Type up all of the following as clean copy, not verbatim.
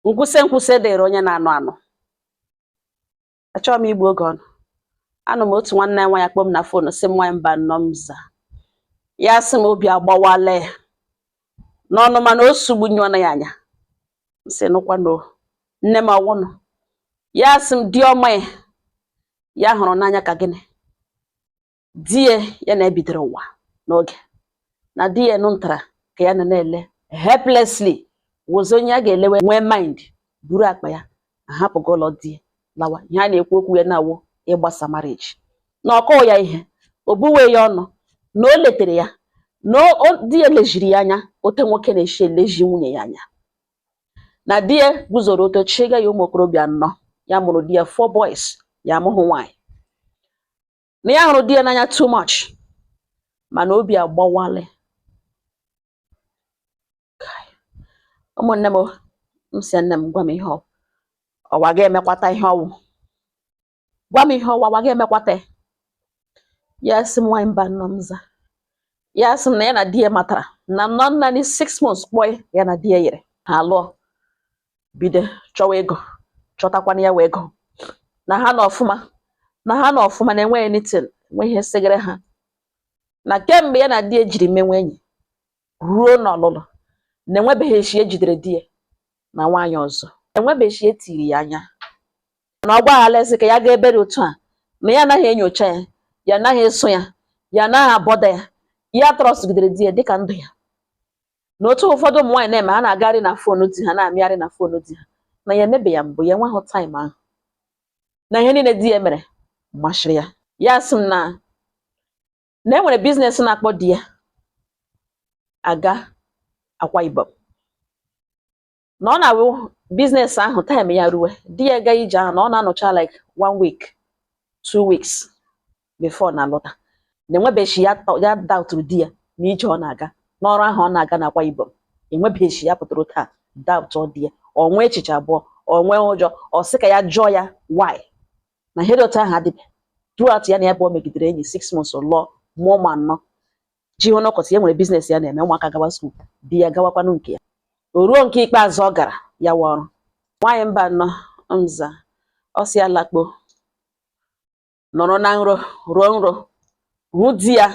nkwụsị dịrị onye na-anụ anụ. Achọrọ m igbu oge ọnụ. Anụ m otu nwanne nwa ya kpọọ m na fon sị m nwaanyị mba nnọọ m za. Ya sị m obi agbawala ya n'ọnụ mana o sugbu nyụọ ya anya. M sị nụkwa no nne m ọwụnụ. Ya sị m di ọma ya hụrụ n'anya ka gịnị. Di ya na-ebidoro ụwa n'oge na di ya nụntara ka ya na-ele helplessly wụzi onye a ga-elewe nwee mind buru akpa ya ahapụgo ụlọ di ya lawa. Ihe a na-ekwu okwu ya na-awụ ịgbasa marriage na ọkọ ya ihe o buwe ya ọnụ na o letere ya na di ya lejiri ya anya ote nwoke na-eshi eleji nwunye ya anya na di ya guzoro oto chiga ya ụmụ okorobịa 4 ya mụrụ di ya 4 boys ya amụghị nwaanyị na ya hụrụ di ya n'anya too much mana obi agbawale. Ụmụnne m si nne m gwa m ihe ọwa ga-emekwata ihe ọwụ. Gwa m ihe ọwa ga-emekwata. Ya sị m nwaanyị mba nnọọ m za. Ya sị m na ya na di ya matara na nọ naanị 6 months kpọọ ya na di ya yiri ha alụọ bido chọwa ego chọtakwana ya wee ego na ha nọ ọfụma na enweghị anything enweghị ihe segere ha na kemgbe ya na di ya jiri menwe enyi ruo n'ọlụlụ na enwebeghị echi ejidere di ya na nwaanyị ọzọ enwebeghị echi etiri ya anya na ọ gbaghala ezi ka ya ga ebere otu a na ya anaghị enyocha ya ya anaghị eso ya anaghị abọda ya trọstgidere di ya dịka ndụ ya na otu ụfọdụ ụmụ nwaanyị na-eme ha na-agarị na fon di ha na-amịgharị na fon di ha na ya emebe ya mbụ ya enweghị taịm ahụ na ihe niile di ya mere mashịrị ya. Ya sị m na enwere biznes na-akpọ di ya aga Akwa Ibom na ọ na-awụ biznes ahụ taịm ya ruwe di ya ga ije ahụ na ọ na-anọcha like 1 week 2 weeks before na alọta na enwebeghị ya daụtụrụ di ya na ije ọ na-aga n'ọrụ ahụ ọ na-aga na Akwa Ibom enwebeghị ya pụtara taa daụtụ di ya ọ nwee echiche abụọ ọ nwee ụjọ ọ sị ka ya jụọ ya why na ihe dị otu ahụ adịbe throughout ya na ebe ọ megidere enyi 6 months lụọ mụọ ụmụ 4 ji hụ n'ọkọchị ya nwere biznes ya na-eme ụmụaka gawa skuul di ya gawakwanụ nke ya o ruo nke ikpeazụ ọ gara ya wa ọrụ. Nwaanyị mba nnọọ m za ọ sị ya lakpo nọrọ na nro ruo nro hụ di ya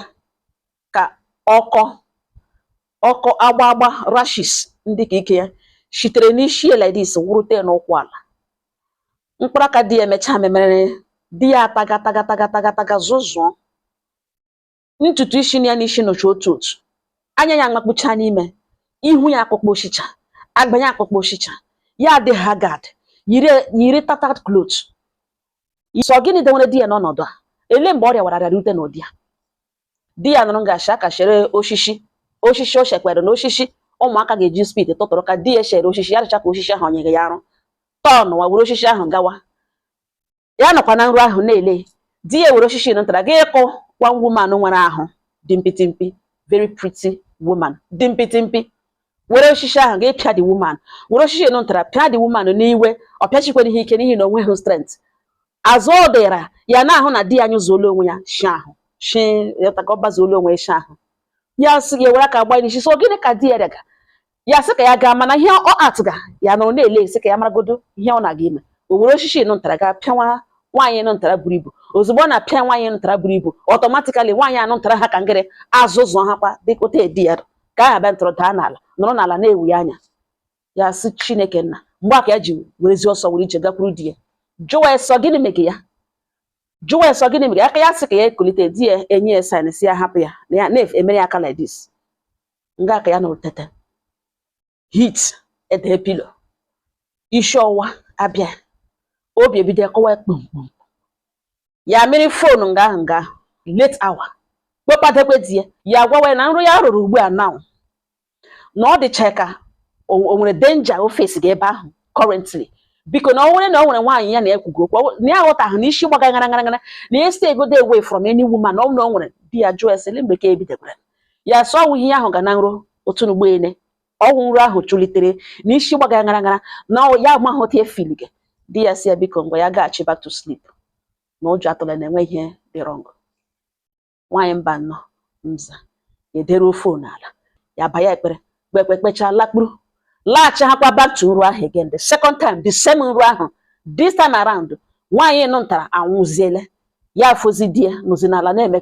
ka ọkọ agba rashis ndị ka ike ya shitere n'isi ya like this wurute n'ụkwụ ala. Mkpụrụ aka di ya emechaa memere di ya atagataga zụzụọ ntutu isi ya n'isi nọchi otu anya ya makpucha n'ime ihu ya akpụkpọ oshicha agbanya akpụkpọ oshicha ya dị haggard yiri tattered clothes. So gịnị dewere di ya n'ọnọdụ a ele mgbe ọrịa wara rute n'ụdị ya di ya nụrụ gashi aka shere oshishi o shekwere na oshishi ụmụaka ga-eji speed tụtụrụ ka di ya shere oshishi ya rịcha ka oshishi ahụ onyeghị ya arụ tọn wa were oshishi ahụ gawa ya nọkwa na nru ahụ na-ele di ya were oshishi nụtara ga ịkụ one woman nwere ahụ dị mpitimpi very pretty woman dị mpitimpi were oshishi ahụ ga ịpịa the woman were oshishi nụtara pịa the woman n'iwe ọ pịachikwere ihe ike n'ihi na onweghị strength azụ ọ dịra ya na-ahụ na di ya anyụzuola onwe ya shi ahụ shi ọbazuola onwe ya shi ahụ ya sị ya were aka gba n'isi so gịnị ka di ya rịaga ya sị ka ya gaa mana ihe ọ atụga ya nọrọ na-ele sị ka ya maragodo ihe ọ na-aga ime o were oshishi nụtara ga pịawa nwaanyị nụtara buru ibu ozugbo ọ na-apịa nwaanyị nụtara buru ibu ọtọmatikali nwaanyị anụtara ha ka ngịrị azụzụ ha kwa dịka ote di ya ka aha bịa ntụrụ daa n'ala nọrọ n'ala na-ewu ya anya ya sị Chineke nna mgbe aka ya ji werezi ọsọ were ije gakwuru di ya jụwa eso gịnị mege ya aka ya sị ka ya ekulite di ya enye ya sign si ya hapụ ya na ya na-emere ya aka like this nga aka ya nụrụ tete hit ede pilo isi ọwa abịa obi ebido akọwa kpumkpum ya mmiri fon nga late hour kpọkpadekwe di ya gwawa na nrụ ya rụrụ ugbu a now na ọ dịcha ka o nwere danger o face ga ebe ahụ currently biko na ọ nwere nwaanyị ya na ekwugo okwu na ya aghọtaghị na isi gbaga ngara na ya stay go dey away from any woman na ọ nwere di ya jụọ ese mgbe ka ebidekwara ya sọ ọwụ ihe ahụ ga na nrụ otu n'ugboene ọgwụ nrụ ahụ chụlitere na isi gbaga ngara na ya amaghọta efilige di ya si ya biko ngwa ya gaghachi back to sleep na ụjọ atụla na enwe ihe dị wrong. Nwaanyị mba nnọọ mza edere ofe n'ala ya baya ekpere kpekpecha lakpuru laghachi hakwa back to nru ahụ again the second time the same nru ahụ this time around nwaanyị nụ ntara anwụziele ya afụzi die nụzi n'ala na-eme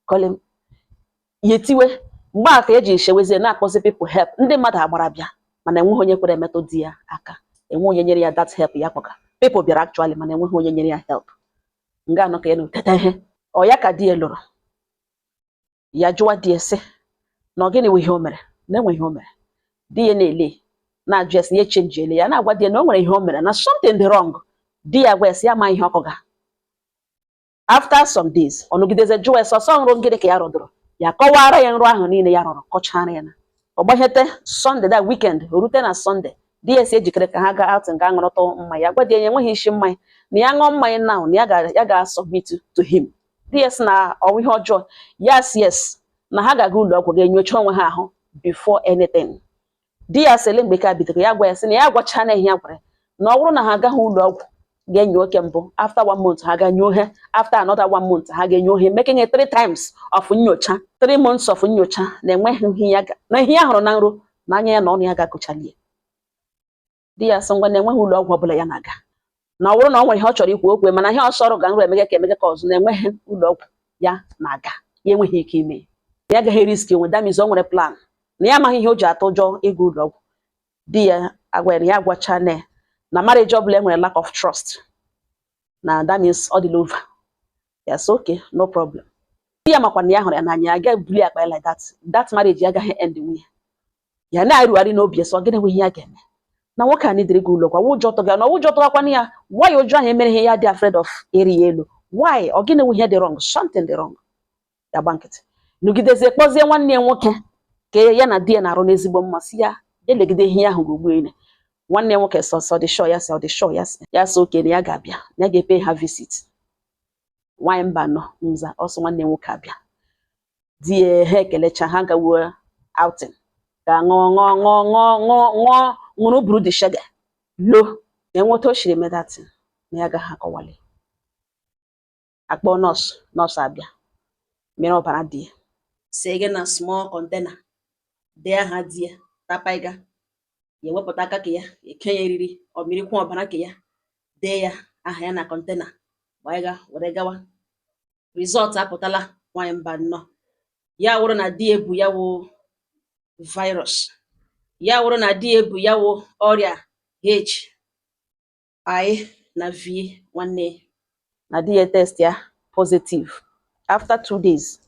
kolim yetiwe mgbe aka eji shewezie na-akpọzi people help ndị mmadụ agbara bịa mana enweghị onye kwere emetụ di ya aka enwe onye nyere ya that help ya kpọga people bịara actually mana enweghị onye nyere ya help nga anọ ka ya na-eteta ihe ọ ya ka di ya lụrụ ya jụwa di ya sị na ọ gịnị wụ ihe o mere na enwe ihe o mere di ya na-ele na-ajụ esi ya echenjiele ya na-agwa di ya na o nwere ihe o mere na something dị wrong di ya gwa esi ya ma ihe ọkọga after some days ọ nọgideze jụwa esi ọsọ nrụ ngịnị ka ya rọdụrụ ya kọwara ya nrụ ahụ niile ya rọrọ kọchara ya na ọ gbahete Sunday that weekend o rute na Sunday di ya si ejikere ka ha gaa out nga aṅụrụta mmanya gwa di ya enweghị isi mmanya na ya ṅụọ mmanya now na ya ga-submit to him di ya si na ọwụ ihe ọjọọ yes na ha ga-aga ụlọ ọgwụ ga-enyocha onwe ha ahụ before anything di ya sele mgbe ka bidoro ya gwa ya sị na ya gwacha na ihe ya gwara na ọ bụrụ na ha agaghị ụlọ ọgwụ ga-enyo oke mbụ after 1 month ha ga-enyo he after another 1 month ha ga-enyo he making it 3 times of nyocha 3 months of nyocha na enweghị ihe ya na ihe ya hụrụ na nro na anya ya na ọnụ ya ga-akụchalie di ya sị ngwa na enweghị ụlọ ọgwụ ọbụla ya na-aga na ọ bụrụ na ọ nwere ihe ọ chọrọ ikwu okwu mana ihe ọ sọrọ ga nro emege ka ọzọ na enweghị ụlọ ọgwụ ya na-aga ya enweghị ike ime ya agaghị risk onwe damiz o nwere plan na ya amaghị ihe o ji atụ ụjọ ịga ụlọ ọgwụ di ya agwara ya agwacha na marriage ọbụla enwere lack of trust na that means ọ dịla over ya so okay no problem di ya makwa na ya hụrụ ya n'anya ya ga-ebuli akpa ya like that marriage ya agaghị end nwunye ya na-arụgharị n'obi so ọ gịnị nwe ihe ya ga-eme na nwoke a nidiri gị ụlọ gwa ụjọ tụga na ụjọ tụgakwana ya why ụjọ ahụ emere ihe ya dị afraid of eri ya elu why ọ gịnị nwe ihe dị wrong something dị wrong ya gba nkịtị nọgidezie kpọzie nwanne ya nwoke ka ya na di ya na-arụ n'ezigbo mmasị ya elegide ihe ahụ ugbu ile nwanne ya nwoke sọ dị sure ya sị oke na ya ga-abịa na ya ga-epe ha visit nwaanyị mba nọ nza ọsọ nwanne ya nwoke abịa di ya ha ekelecha ha gawo outing ga ṅụrụ buru dị shege lo enweta o shiri medatin na ya gaghị akọwali akpọ nọọsụ abịa mere ọbara di ya see gị na small container dee aha di ya tapaiga ya ewepụta aka ka ya eke ya eriri ọmirikwa ọbara ka ya dee ya aha ya na kọntena gbaiga were gawa rizọt apụtala nwaanyị mba nnọọ ya wụrụ na di ya ebu ya wụ virus ya wụrụ na di ya ebu ya wụ ọrịa HIV na V nwanne na di ya test ya positive after 2 days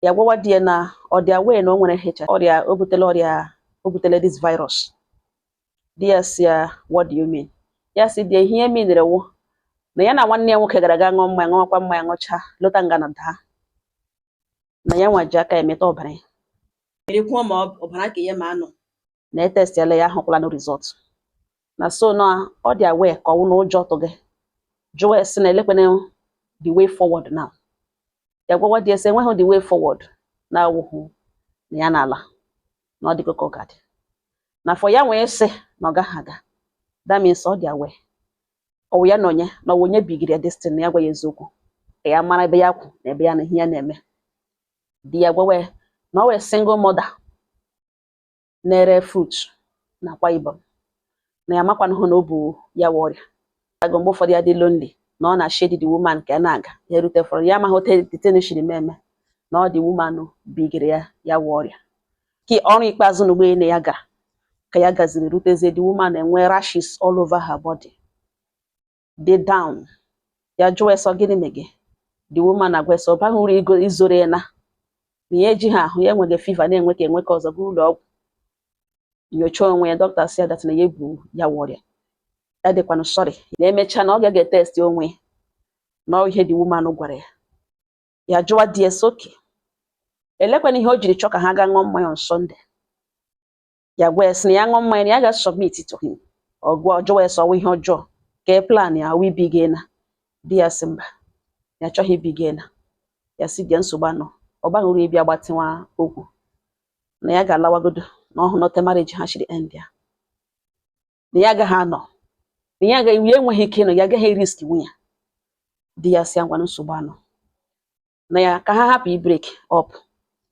ya gwawa di ya na ọ dị aware na o nwere HIV ọrịa o butele this virus di ya si ya what do you mean ya si di ya ihe meanere wụ na ya na nwanne ya nwoke gara aga ṅụọ mmanya ṅụọkwa mmanya ṅụcha lọta nga na daa na ya nwa ji aka emeta ọbara ya merekwuo ma ọbara ka ya ma anọ na etestiala ya ahụkwala no result na so na ọ dị aware ka ọwụ na ụjọ tụ gị jụwa esi na elekwene the way forward now ya gwawa di ya sị enweghị the way forward na awụhụ na ya n'ala na ọ dịgo ka ọ ga-adị na for ya nwee sị na ọ gaghị aga that means ọ dị aware ọwụ ya na onye na onye bigiri ya destiny ya gwa ya eziokwu ka ya mara ebe ya kwụ na ebe ya na ihe ya na-eme di ya gwawa na ọ wee single mother na-ere fruit na Akwa Ibom na ya makwana hụ na o bu ya ọrịa agụ mgbe ụfọdụ ya dị lonely na ọ na-shade the woman ka ya na-aga ya rute fọrọ ya amaghị otenshiri meme na ọ dị woman bigiri ya ọrịa ka ọrụ ikpeazụ na ụgbọelu ya gara ka ya gaziri rutezie the woman enwe rashes all over her body dey down ya jụọ eso gịnị mege the woman agwa eso baghị uru izoro ya na ya eji ha ahụ ya enweghị fever na-enwe ka ọzọ gaa ụlọ ọgwụ nyocha onwe ya dọkịta sị ya dat na ya ebu ya ọrịa ya dịkwanụ sorry na emechaa na ọ ga-ege test onwe na ihe the woman gwara ya jụwa di ya oke elekwana ihe o jiri chọ ka ha gaa ṅụọ mmanya on Sunday ya gwa esi na ya ṅụọ mmanya na ya ga-submit to him ọgwa jụwa ya ọwụ ihe ọjọọ ka plan ya wee bigena di ya sị mba ya achọghị ibigena ya si dị nsogbu anọ ọ baghị uru ịbịa gbatịnwa okwu na ya ga-alawagodo na ọhụ note marriage ha shiri end ya na ya agaghị anọ na ya enweghị ike ịnọ ya agaghị risk nwunye di ya si ngwa nsogbu anọ na ya ka ha hapụ break up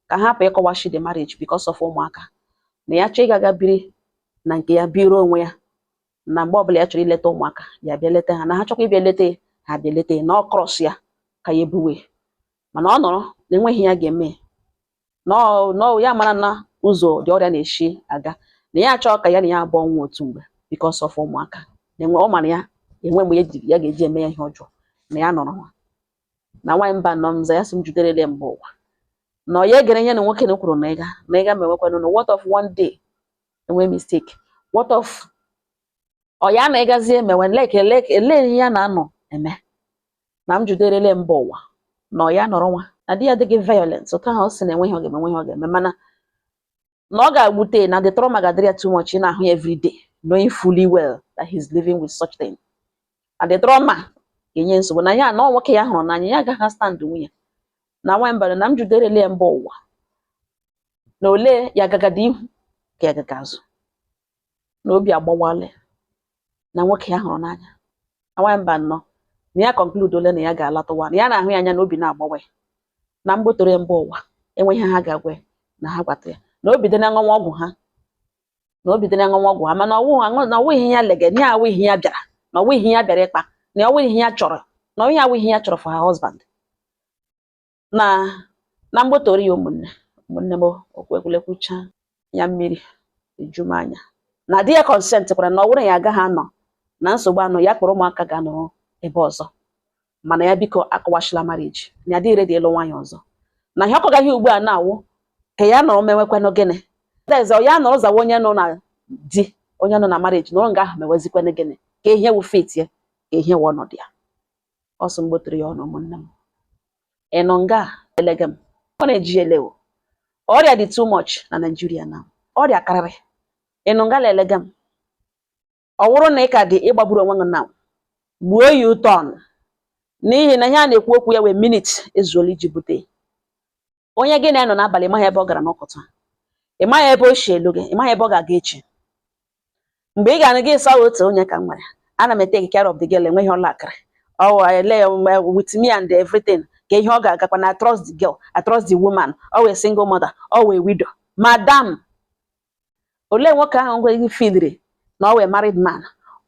ka ha hapụ ịkọwashi the marriage because of ụmụaka na ya chọọ ịgaga biri na nke ya biro onwe ya na mgbe ọbụla ya chọrọ ileta ụmụaka ya bịa leta ha na ha chọkwa ịbịa leta ha bịa leta na ọ krọs ya ka ya ebuwe mana ọ nọrọ na enweghị ya ga-eme na ya mara na ụzọ dị ọrịa na-eshi aga na ya achọ ka ya na ya abụọ nwa otu mgbe because of ụmụaka na-enwe ọ mara ya enwe mgbe ya ga-eji eme ya ihe ọjọọ na ya nọrọ nwa na nwaanyị mba nọ mza ya sị m juderele mba ụwa na ọ ya egere ihe na nwoke na kwuru na ịga ma enwekwanụ na what of one day enwe mistake what of ọ ya na ịgazie mewe ele ihe ya na-anọ eme na m juderele mba ụwa na ọ ya nọrọ nwa na di ya adịghị violent ụtọ ahụ ọ sị na enweghị ọ ga-eme mana na ọ ga-agbute na the trauma ga-adịrị ya too much ị na-ahụ ya every day knowing fully well that he's living with such thing and the trauma ga-enye nsogbu na ya na nwoke ya hụrụ n'anya ya agaghị stand nwunye na nwaanyị mbara na m juderele mba ụwa na ole ya gagada ihu ka ya gaga azụ na obi agbawale na nwoke ya hụrụ n'anya na nwaanyị mba nọ na ya conclude ole na ya ga-alatụwa na ya na-ahụ ya anya na obi na-agbawe na mgbotore mba ụwa enweghị ha ga-agwa na ha gwata ya na obi dị na nwa ọgwụ ha mana ọwụ ihe ya lege na awụ ihe ya bịara na ọwụ ihe ya bịara ịkpa na ọwụ ihe ya chọrọ na onye awụ ihe ya chọrọ for her husband na mgbotore ya ụmụnne m okwekwulekwucha ya mmiri eju m anya na di ya consent kwara na ọ bụrụ ya agaghị anọ na nsogbu anọ ya kpọrọ ụmụaka ga-anọrọ ebe ọzọ mana ya biko akọwachila marriage na ya dị ready ịlụ nwaanyị ọzọ na ihe ọkọgaghị ugbu a na-awụ ka ya nọrọ mewekwanụ gịnị eze ya nọrọ zawa onye nọ na di onye nọ na marriage nọrọ nga ahụ mewezikwanụ gịnị ka ihe wu fit ya ka ihe wu ọnọdụ ya ọsọ mgbotere ya ọnụ ụmụnne m ịnọ nga elege m ọ na-eji elewo ọrịa dị too much na Nigeria na ọrịa karịrị ịnọ nga elege m ọ wụrụ na ị ka dị ịgbagburu onwe gị na gbuo ya ụtọ n'ihi na ihe a na-ekwu okwu ya wee minute ezuola iji bute onye gị na-anọ n'abalị ịmaghị ebe ọ gara n'ụtụtụ ịmaghị ebe o si elu gị ịmaghị ebe ọ ga-aga echi mgbe ị ga-anụ gị sawa otu onye ka m nwere ana m take care of the girl enweghị ọla akịrị with me and everything ka ihe ọ ga-agakwa na I trust the girl I trust the woman always single mother always widow madam olee nwoke ahụ ngwa gị fidiri na always married man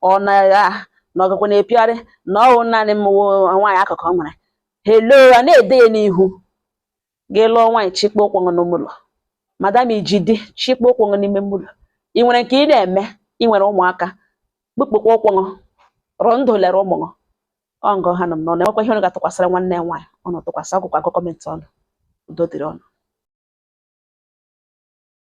ọ na ọgakwa na-epiarị na ọwụ naanị m nwaanyị akụkụ ọ nwere hello a na-ede ya n'ihu gị lụọ nwaanyị chikpa ụkwụ n'ime ụlọ madam iji di chikpa ụkwụ n'ime ụlọ ị nwere nke ị na-eme ị nwere ụmụaka kpụkpụkwa ụkwụ rụọ ndụ lere ụmụ ọ ngọ ha nọ na enwekwa ihe ọ ga-atụkwasịrị nwanne ya nwaanyị ọ na-atụkwasị akwụkwọ akụkọ gọọmenti ọnụ udo dịrị ọnụ